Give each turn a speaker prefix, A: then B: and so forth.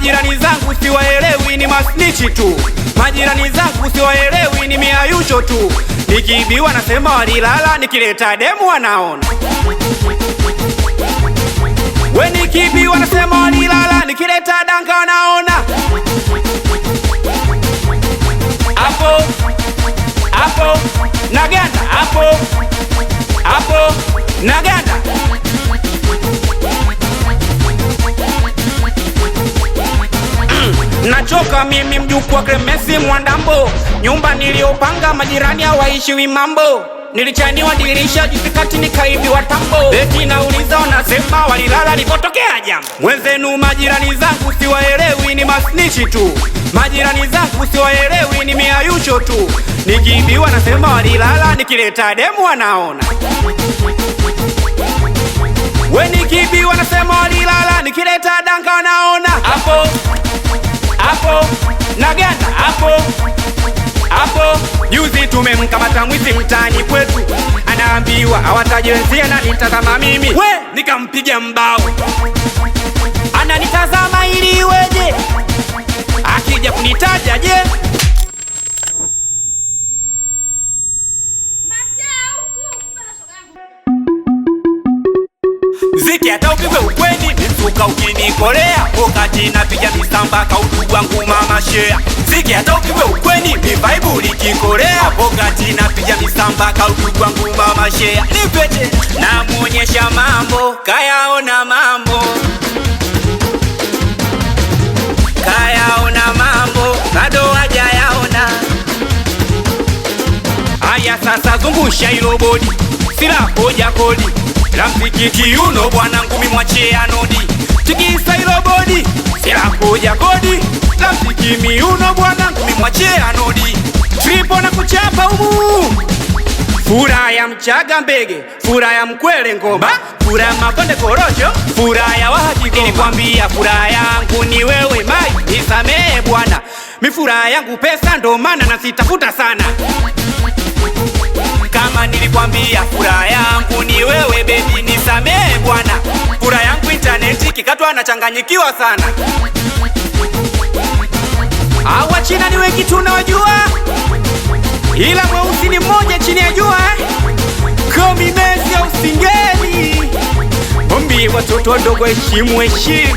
A: majirani zangu siwaelewi, ni masnichi tu. Majirani zangu siwaelewi, ni miayusho tu. Nikiibiwa nasema walilala, nikileta demu wanaona. We nikiibiwa nasema walilala, nikileta danga wanaona. Hapo hapo naganda, hapo hapo naganda. Nachoka mimi mjukuu wa Kremesi Mwandambo. Nyumba niliopanga majirani hawaishi mambo. Nilichaniwa dirisha jisikati nikaibiwa tambo. Eti nauliza wanasema walilala lipotokea jambo. Mwenzenu majirani zangu siwaelewi, ni masnichi tu. Majirani zangu siwaelewi, ni miayusho tu. Nikiibiwa nasema walilala, nikileta demu wanaona. We nikiibiwa nasema walilala, nikileta danga wanaona. Hapo hapo naganda, hapo hapo. Juzi tumemkamata mwizi mtaani kwetu, anaambiwa hawataje wenzie na nitazama mimi. We nikampiga mbao, ananitazama ili iweje? Akija kunitaja je? Ziki hata upigwe ukweni, misuka ukinikolea. Wakati napiga misamba kaudugu wangu mama share. Ziki hata upigwe ukweni, mivaibu likikolea. Wakati napiga misamba kaudugu wangu mama share. Nipete na muonyesha mambo, kayaona mambo. Kayaona mambo, bado hajayaona. Aya sasa zungusha hilo bodi, sila koja kodi. Rafiki kiuno bwana ngumi mwachie anodi. Tikisa hilo bodi, sila koja kodi. Rafiki miuno bwana ngumi mwachie anodi. Tripo na kuchapa umu. Fura ya Mchaga mbege, fura ya Mkwele ngomba, fura ya Makonde korosho, fura ya Wahaki. Nilikwambia fura yangu ni wewe mai, nisamehe bwana. Mifura yangu pesa ndo maana nasitafuta sana. Kama nilikwambia fura yangu ni wewe baby, nisamehe bwana. Fura yangu interneti kikatwa nachanganyikiwa sana. Hawa China ni wengi tunawajua, ila mweusi ni mmoja chini ya jua. Komi Messi au Singeli, ombi watoto ndogo heshimu heshima.